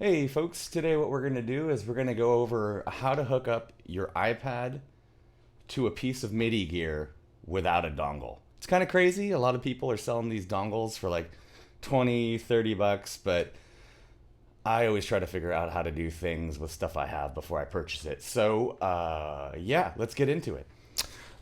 Hey folks, today what we're going to do is we're going to go over how to hook up your iPad to a piece of Midi gear without a dongle. It's kind of crazy. A lot of people are selling these dongles for like 20, 30 bucks, but I always try to figure out how to do things with stuff I have before I purchase it. So, yeah, let's get into it.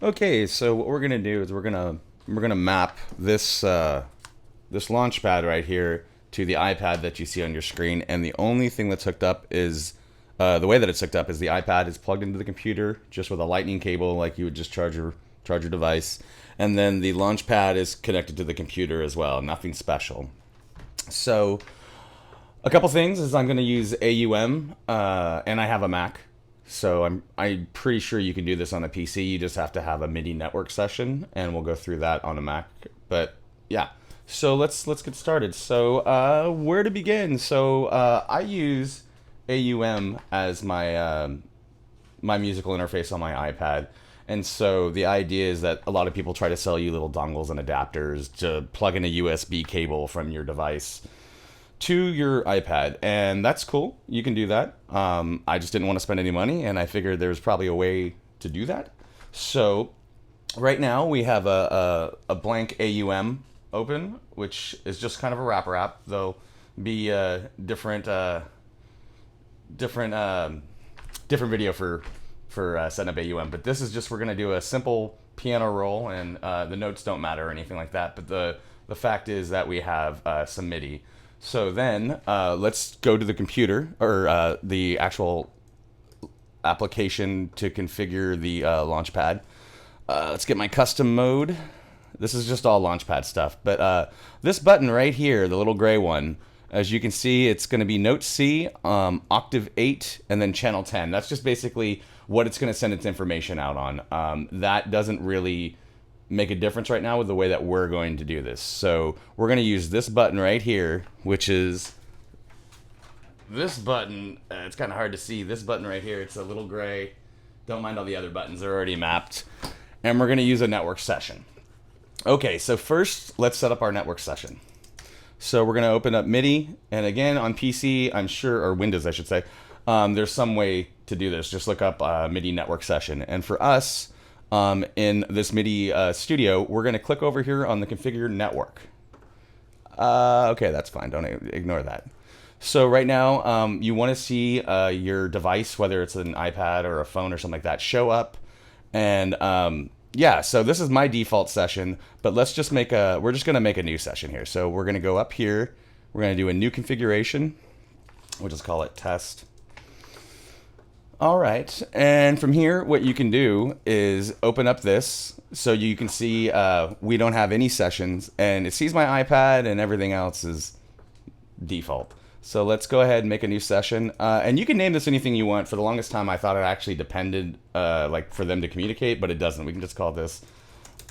Okay, so what we're going to do is we're going to map this launch pad right here to the iPad that you see on your screen, and the only thing that's hooked up is the way that it's hooked up is the iPad is plugged into the computer just with a lightning cable, like you would just charge your device, and then the launch pad is connected to the computer as well. Nothing special. So a couple things is I'm going to use AUM, and I have a Mac, so I'm pretty sure you can do this on a PC. You just have to have a MIDI network session, and we'll go through that on a Mac. But yeah, so let's get started. So where to begin? So I use AUM as my musical interface on my iPad. And so the idea is that a lot of people try to sell you little dongles and adapters to plug in a USB cable from your device to your iPad, and that's cool. You can do that. I just didn't want to spend any money, and I figured there's probably a way to do that. So right now we have a blank AUM open, which is just kind of a wrapper app. There'll be different video for setting up AUM, but this is just we're gonna do a simple piano roll, and the notes don't matter or anything like that. But the fact is that we have some MIDI. So then let's go to the computer or the actual application to configure the Launchpad. Let's get my custom mode. This is just all Launchpad stuff. But this button right here, the little gray one, as you can see, it's going to be Note C, Octave 8, and then Channel 10. That's just basically what it's going to send its information out on. That doesn't really make a difference right now with the way that we're going to do this. So we're going to use this button right here, which is this button. It's kind of hard to see. This button right here, it's a little gray. Don't mind all the other buttons, they're already mapped. And we're going to use a network session. Okay, so first let's set up our network session. So we're going to open up Midi, and again on PC, I'm sure, or Windows I should say, there's some way to do this. Just look up Midi network session. And for us, in this Midi studio, we're going to click over here on the configure network. Okay, that's fine. Don't ignore that. So right now, you want to see your device, whether it's an iPad or a phone or something like that, show up. And yeah, so this is my default session, but let's just we're just going to make a new session here. So we're going to go up here. We're going to do a new configuration. We'll just call it test. All right, and from here, what you can do is open up this so you can see we don't have any sessions, and it sees my iPad and everything else is default. So let's go ahead and make a new session, and you can name this anything you want. For the longest time, I thought it actually depended like for them to communicate, but it doesn't. We can just call this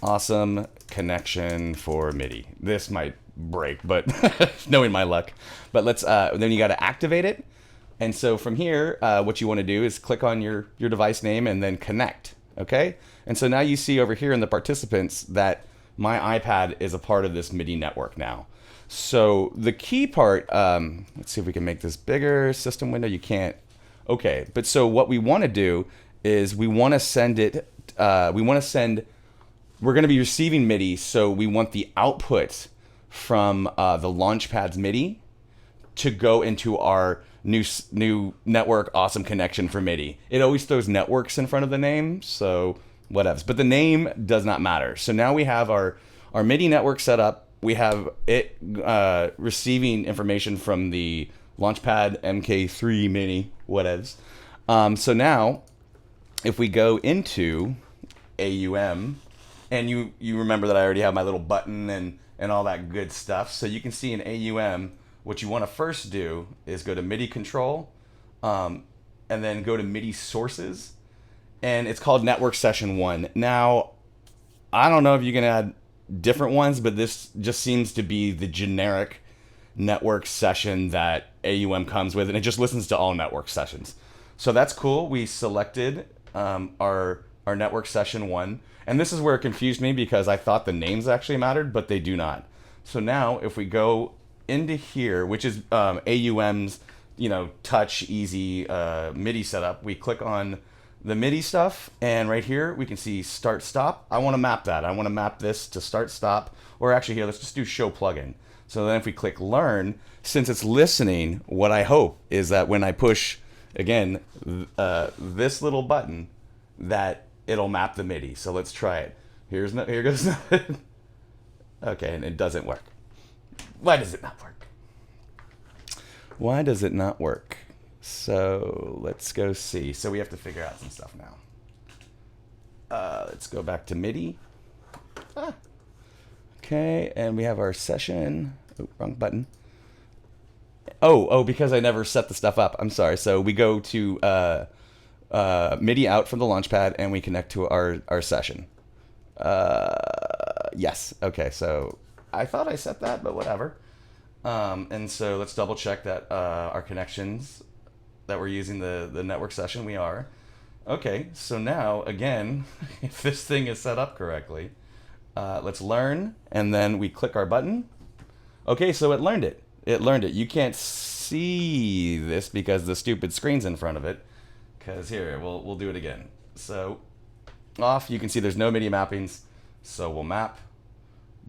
awesome connection for MIDI. This might break, but knowing my luck. But let's then you got to activate it. And so from here, what you want to do is click on your device name and then connect, okay? And so now you see over here in the participants that my iPad is a part of this MIDI network now. So the key part, let's see if we can make this bigger, system window, you can't. Okay, but so what we want to do is we want to send it, we're going to be receiving MIDI, so we want the output from the Launchpad's MIDI to go into our new network awesome connection for MIDI. It always throws networks in front of the name, so whatevs. But the name does not matter. So now we have our MIDI network set up. We have it receiving information from the Launchpad MK3 Mini, whatevs. So now, if we go into AUM, and you remember that I already have my little button and all that good stuff. So you can see in AUM, what you want to first do is go to MIDI control, and then go to MIDI sources, and it's called Network Session 1. Now, I don't know if you can add different ones, but this just seems to be the generic network session that AUM comes with, and it just listens to all network sessions. So that's cool. We selected our network session 1, and this is where it confused me because I thought the names actually mattered, but they do not. So now if we go into here, which is AUM's touch easy MIDI setup. We click on the MIDI stuff, and right here we can see start stop. I want to map that. I want to map this to start stop, or actually here, let's just do show plugin. So then if we click learn, since it's listening, what I hope is that when I push again this little button, that it'll map the MIDI. So let's try it. Here goes nothing. Okay, and it doesn't work. Why does it not work? Why does it not work? So let's go see. So we have to figure out some stuff now. Let's go back to MIDI. Okay, and we have our session. Oh, wrong button. Oh, because I never set the stuff up. I'm sorry. So we go to MIDI out from the Launchpad, and we connect to our session. Yes. Okay, so I thought I set that, but whatever. And so let's double check that our connections that we're using the network session, we are. Okay, so now, again, if this thing is set up correctly, let's learn, and then we click our button. Okay, so it learned it. It learned it. You can't see this because the stupid screen's in front of it. Because here, we'll do it again. So off, you can see there's no MIDI mappings. So we'll map.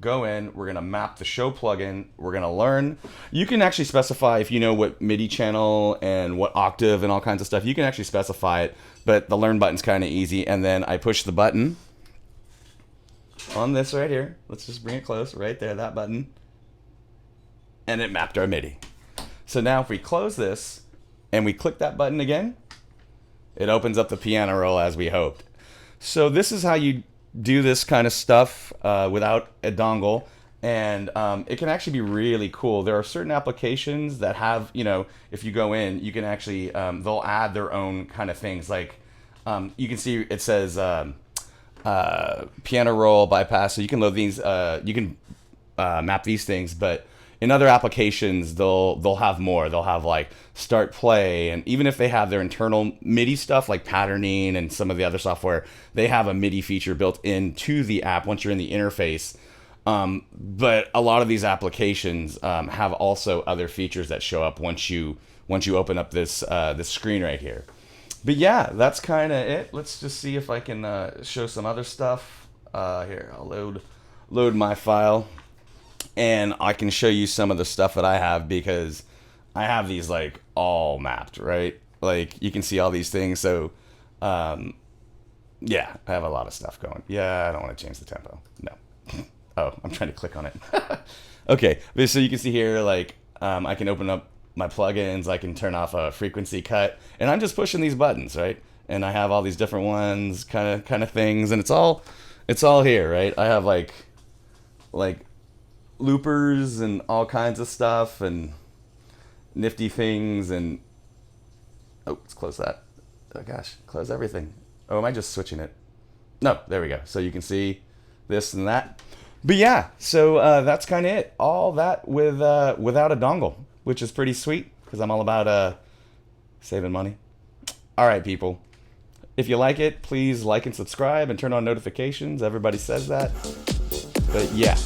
Go in, we're gonna map the show plugin, we're gonna learn. You can actually specify, if you know what MIDI channel and what octave and all kinds of stuff, you can actually specify it, but the learn button's kind of easy. And then I push the button on this right here. Let's just bring it close, right there, that button. And it mapped our MIDI. So now if we close this and we click that button again, it opens up the piano roll as we hoped. So this is how you do this kind of stuff without a dongle, and it can actually be really cool. There are certain applications that have, if you go in, you can actually, they'll add their own kind of things. Like you can see it says piano roll bypass, so you can load these, you can map these things, but in other applications, they'll have more. They'll have like start play, and even if they have their internal MIDI stuff like patterning and some of the other software, they have a MIDI feature built into the app once you're in the interface. But a lot of these applications have also other features that show up once you open up this screen right here. But yeah, that's kind of it. Let's just see if I can show some other stuff. Here, I'll load my file. And I can show you some of the stuff that I have, because I have these like all mapped, right? Like you can see all these things. So, yeah, I have a lot of stuff going. Yeah, I don't want to change the tempo. No. Oh, I'm trying to click on it. Okay, so you can see here, like I can open up my plugins. I can turn off a frequency cut, and I'm just pushing these buttons, right? And I have all these different ones, kind of things, and it's all here, right? I have like loopers and all kinds of stuff and nifty things, and oh, let's close that. Oh gosh, close everything. Oh, am I just switching it? No, there we go. So you can see this and that. But yeah, so that's kind of it. All that without a dongle, which is pretty sweet, because I'm all about saving money. All right, people. If you like it, please like and subscribe and turn on notifications. Everybody says that. But yeah.